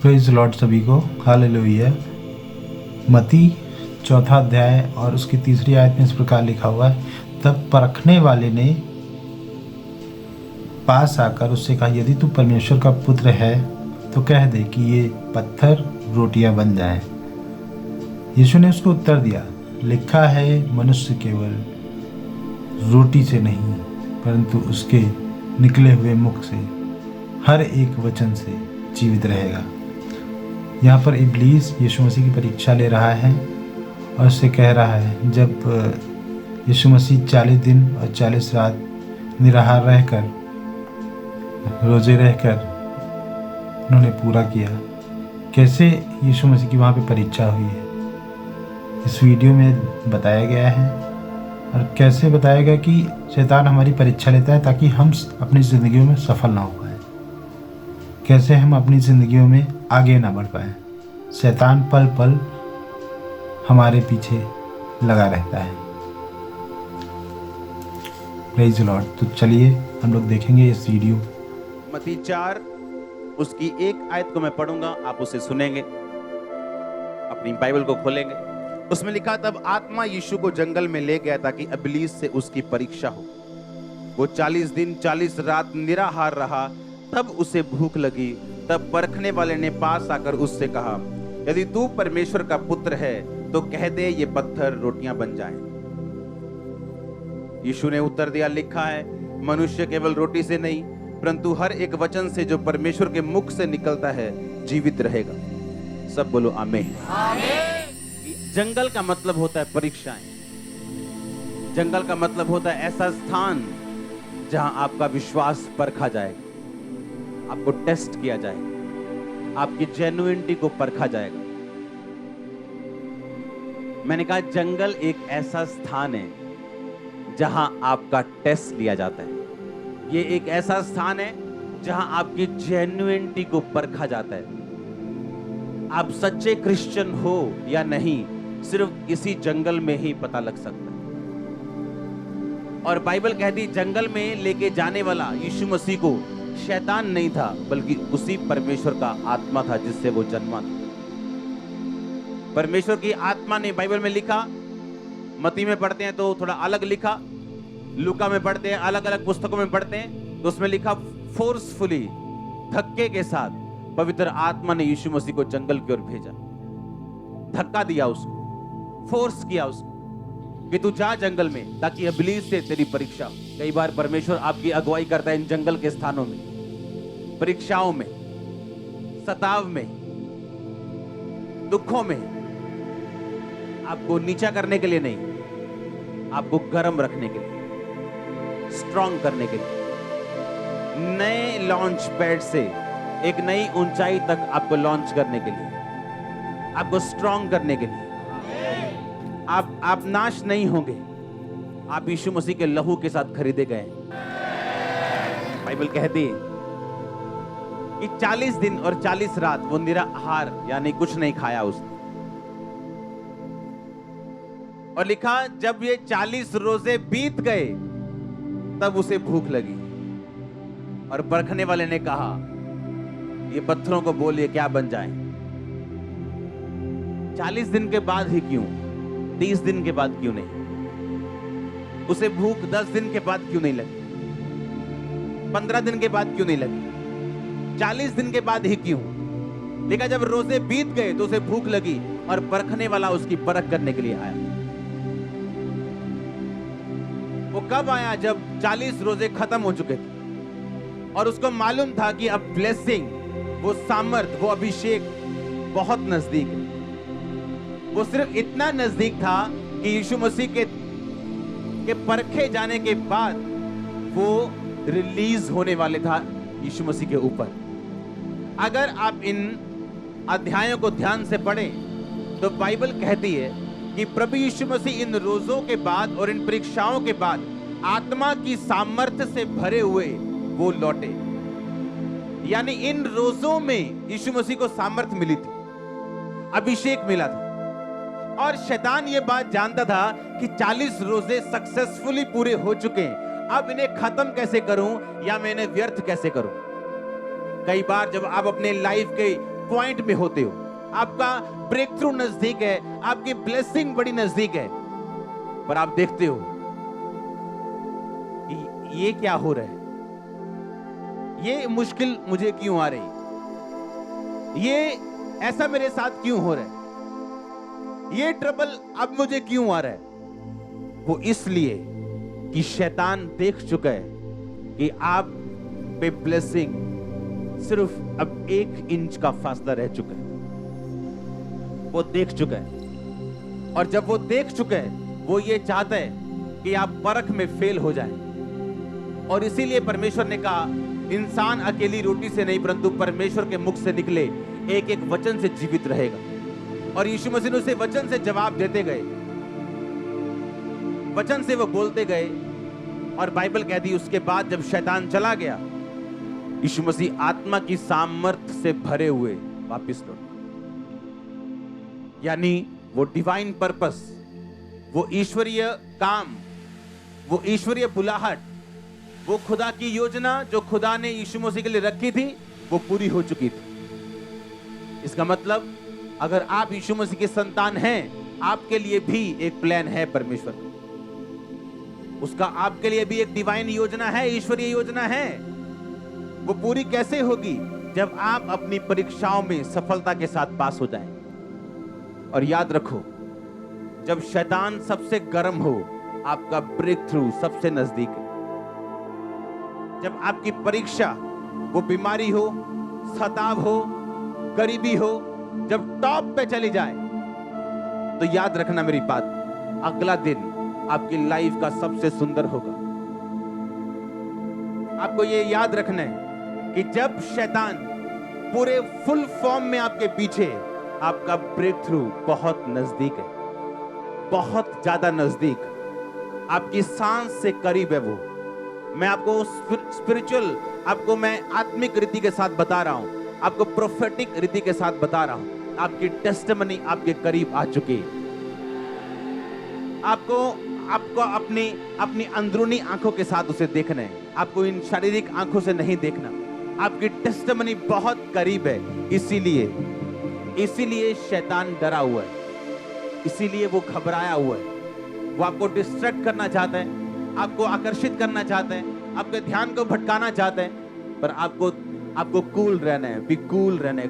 Praise Lord सभी को, hallelujah. मत्ती 4 अध्याय और उसकी 3 आयत में इस प्रकार लिखा हुआ है, तब परखने वाले ने पास आकर उससे कहा, यदि तू परमेश्वर का पुत्र है तो कह दे कि ये पत्थर रोटियां बन जाएं। यीशु ने उसको उत्तर दिया, लिखा है, मनुष्य केवल रोटी से नहीं परंतु उसके निकले हुए मुख से हर एक वचन से जीवित रहेगा। यहाँ पर इब्लीस यीशु मसीह की परीक्षा ले रहा है और उससे कह रहा है, जब यीशु मसीह 40 दिन और 40 रात निराहार रहकर, रोजे रहकर उन्होंने पूरा किया, कैसे यीशु मसीह की वहाँ पे परीक्षा हुई है इस वीडियो में बताया गया है। और कैसे बताया गया कि शैतान हमारी परीक्षा लेता है ताकि हम अपनी ज़िंदगियों में सफल ना हो पाए, कैसे हम अपनी ज़िंदगियों में आगे ना बढ़ पाए। शैतान पल पल हमारे पीछे लगा रहता है। Praise the Lord. तो चलिए हम लोग देखेंगे इस वीडियो। मत्ती 4 उसकी एक आयत को मैं पढ़ूंगा, आप उसे सुनेंगे, अपनी बाइबल को खोलेंगे। उसमें लिखा, तब आत्मा यीशु को जंगल में ले गया ताकि इब्लीस से उसकी परीक्षा हो। वो 40 दिन 40 रात निराहार रहा, तब उसे भूख लगी। तब परखने वाले ने पास आकर उससे कहा, यदि तू परमेश्वर का पुत्र है तो कह दे ये पत्थर रोटियां बन जाएं। यीशु ने उत्तर दिया, लिखा है, मनुष्य केवल रोटी से नहीं परंतु हर एक वचन से जो परमेश्वर के मुख से निकलता है जीवित रहेगा। सब बोलो आमीन। जंगल का मतलब होता है परीक्षाएं। जंगल का मतलब होता है ऐसा स्थान जहां आपका विश्वास परखा जाएगा, आपको टेस्ट किया जाएगा, आपकी जेन्युइनिटी को परखा जाएगा। मैंने कहा जंगल एक ऐसा स्थान है जहां आपका टेस्ट लिया जाता है। ये एक ऐसा स्थान है जहां आपकी जेन्युइनिटी को परखा जाता है। आप सच्चे क्रिश्चियन हो या नहीं सिर्फ इसी जंगल में ही पता लग सकता है। और बाइबल कहती जंगल में लेके जाने वाला यीशु मसीह को शैतान नहीं था बल्कि उसी परमेश्वर का आत्मा था जिससे वो जन्मा था। परमेश्वर की आत्मा ने, बाइबल में लिखा, मत्ती में पढ़ते हैं तो थोड़ा अलग लिखा, लूका में पढ़ते हैं, अलग अलग पुस्तकों में पढ़ते हैं तो उसमें लिखा, फोर्सफुली, धक्के के साथ पवित्र आत्मा ने यीशु मसीह को जंगल की ओर भेजा। धक्का दिया उसको, फोर्स किया उसको कि तू जा जंगल में ताकि इब्लीस से तेरी परीक्षा हो। कई बार परमेश्वर आपकी अगुवाई करता है इन जंगल के स्थानों में, परीक्षाओं में, सताव में, दुखों में, आपको नीचा करने के लिए नहीं, आपको गर्म रखने के लिए, स्ट्रॉन्ग करने के लिए, नए लॉन्च पैड से एक नई ऊंचाई तक आपको लॉन्च करने के लिए, आपको स्ट्रॉन्ग करने के लिए। आप नाश नहीं होंगे, आप यीशु मसीह के लहू के साथ खरीदे गए। बाइबल कहती है कि 40 दिन और 40 रात वो निराहार यानी कुछ नहीं खाया उसने। और लिखा, जब ये 40 रोजे बीत गए तब उसे भूख लगी। और परखने वाले ने कहा, ये पत्थरों को बोलिए क्या बन जाए। 40 दिन के बाद ही क्यों, 30 दिन के बाद क्यों नहीं? उसे भूख 10 दिन के बाद क्यों नहीं लगी, 15 दिन के बाद क्यों नहीं लगी, 40 दिन के बाद ही क्यों? लेकिन जब रोजे बीत गए तो उसे भूख लगी और परखने वाला उसकी परख करने के लिए आया। वो कब आया? जब 40 रोजे खत्म हो चुके थे और उसको मालूम था कि अब ब्लेसिंग, वो सामर्थ, वो अभिषेक बहुत नजदीक है। वो सिर्फ इतना नजदीक था कि यीशु मसीह के परखे जाने के बाद वो रिलीज होने वाले था यीशु मसीह के ऊपर। अगर आप इन अध्यायों को ध्यान से पढ़ें तो बाइबल कहती है कि प्रभु यीशु मसीह इन रोजों के बाद और इन परीक्षाओं के बाद आत्मा की सामर्थ्य से भरे हुए वो लौटे। यानी इन रोजों में यीशु मसीह को सामर्थ्य मिली थी, अभिषेक मिला था। और शैतान ये बात जानता था कि 40 रोजे सक्सेसफुली पूरे हो चुके हैं, अब इन्हें खत्म कैसे करूं या मैं इन्हें व्यर्थ कैसे करूं। कई बार जब आप अपने लाइफ के पॉइंट में होते हो, आपका ब्रेक थ्रू नजदीक है, आपकी ब्लेसिंग बड़ी नजदीक है, पर आप देखते हो कि ये क्या हो रहा है, ये मुश्किल मुझे क्यों आ रही, ये ऐसा मेरे साथ क्यों हो रहा है, ये ट्रबल अब मुझे क्यों आ रहा है। वो इसलिए कि शैतान देख चुका है कि आप पे ब्लेसिंग सिर्फ अब 1 इंच का फासला रह चुका है। वो देख चुका है, और जब वो देख चुका है, वो ये चाहता है कि आप परख में फेल हो जाएं। और इसीलिए परमेश्वर ने कहा, इंसान अकेली रोटी से नहीं परंतु परमेश्वर के मुख से निकले एक एक वचन से जीवित रहेगा। और यीशु मसीह ने उसे वचन से जवाब देते गए, वचन से वो बोलते गए, और बाइबल कहती उसके बाद जब शैतान चला गया, यीशु मसीह आत्मा की सामर्थ्य से भरे हुए वापस लौटे। यानी वो डिवाइन पर्पस, वो ईश्वरीय काम, वो ईश्वरीय बुलाहट, वो खुदा की योजना जो खुदा ने यीशु मसीह के लिए रखी थी, वो पूरी हो चुकी थी। इसका मतलब अगर आप यीशु मसीह के संतान हैं, आपके लिए भी एक प्लान है परमेश्वर का। उसका आपके लिए भी एक डिवाइन योजना है, ईश्वरीय योजना है। वो पूरी कैसे होगी? जब आप अपनी परीक्षाओं में सफलता के साथ पास हो जाएं। और याद रखो, जब शैतान सबसे गर्म हो, आपका ब्रेक थ्रू सबसे नजदीक है। जब आपकी परीक्षा, वो बीमारी हो, सताव हो, गरीबी हो, जब टॉप पे चली जाए, तो याद रखना मेरी बात, अगला दिन आपकी लाइफ का सबसे सुंदर होगा। आपको ये याद रखना है कि जब शैतान पूरे फुल फॉर्म में आपके पीछे, आपका ब्रेक थ्रू बहुत नजदीक है, बहुत ज्यादा नजदीक, आपकी सांस से करीब है वो। मैं आपको स्पिरिचुअल, आपको मैं आत्मिक रीति के साथ बता रहा हूं, आपको प्रोफेटिक रीति के साथ बता रहा हूं। आपकी टेस्टिमनी आपके करीब आ चुकी है। आपको अपनी अंदरूनी आंखों के साथ उसे देखना है, आपको इन शारीरिक आंखों से नहीं देखना। आपकी टेस्टिमनी बहुत करीब है। इसीलिए शैतान डरा हुआ है, इसीलिए वो घबराया हुआ है। वो आपको डिस्ट्रैक्ट करना चाहता है, आपको आकर्षित करना चाहता है, आपके ध्यान को भटकाना चाहता है, पर आपको कूल रहना है। बी कूल रहना है,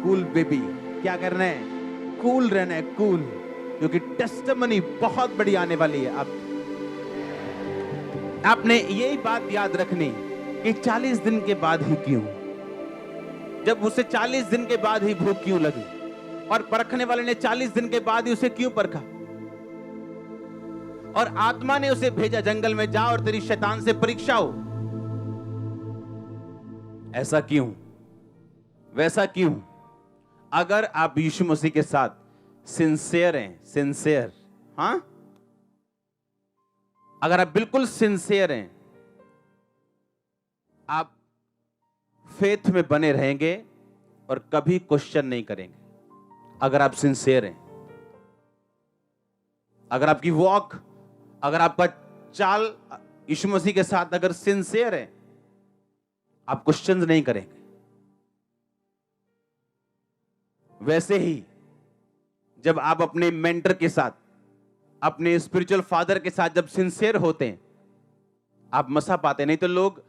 कूल बेबी। क्या करना है? कूल रहना है, कूल, क्योंकि टेस्टिमनी बहुत बड़ी आने वाली है। आपने यही बात याद रखनी कि 40 दिन के बाद ही क्यों, जब उसे 40 दिन के बाद ही भूख क्यों लगी, और परखने वाले ने 40 दिन के बाद ही उसे क्यों परखा, और आत्मा ने उसे भेजा जंगल में, जा और तेरी शैतान से परीक्षा हो। ऐसा क्यों, वैसा क्यों? अगर आप यीशु मसीह के साथ सिंसियर हैं, सिंसियर, हां, अगर आप बिल्कुल सिंसियर हैं, आप फेथ में बने रहेंगे और कभी क्वेश्चन नहीं करेंगे। अगर आप सिंसियर हैं, अगर आपकी वॉक, अगर आपका चाल यीशु मसीह के साथ अगर सिंसियर है, आप क्वेश्चन नहीं करेंगे। वैसे ही जब आप अपने मेंटर के साथ, अपने स्पिरिचुअल फादर के साथ जब सिंसियर होते हैं, आप मसा पाते। नहीं तो लोग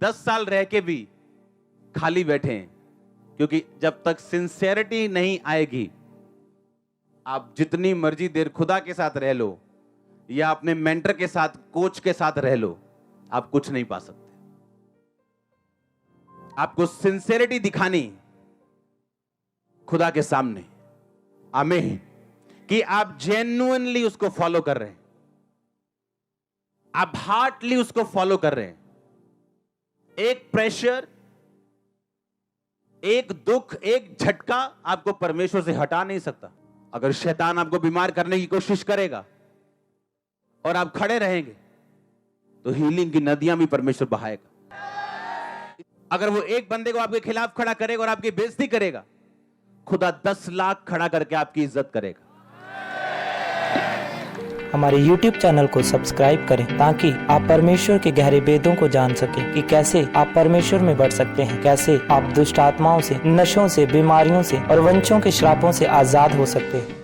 10 साल रह के भी खाली बैठे हैं, क्योंकि जब तक सिंसियरिटी नहीं आएगी, आप जितनी मर्जी देर खुदा के साथ रह लो या अपने मेंटर के साथ, कोच के साथ रह लो, आप कुछ नहीं पा सकते। आपको सिंसियरिटी दिखानी खुदा के सामने, आमीन, कि आप जेन्युइनली उसको फॉलो कर रहे हैं, आप हार्टली उसको फॉलो कर रहे हैं। एक प्रेशर, एक दुख, एक झटका आपको परमेश्वर से हटा नहीं सकता। अगर शैतान आपको बीमार करने की कोशिश करेगा और आप खड़े रहेंगे, तो हीलिंग की नदियां भी परमेश्वर बहाएगा। अगर वो एक बंदे को आपके खिलाफ खड़ा करेगा और आपकी बेइज्जती करेगा, खुदा 10 लाख खड़ा करके आपकी इज्जत करेगा। हमारे YouTube चैनल को सब्सक्राइब करें ताकि आप परमेश्वर के गहरे वेदों को जान सकें कि कैसे आप परमेश्वर में बढ़ सकते हैं, कैसे आप दुष्ट आत्माओं से, नशों से, बीमारियों से और वंशों के श्रापों से आजाद हो सकते हैं।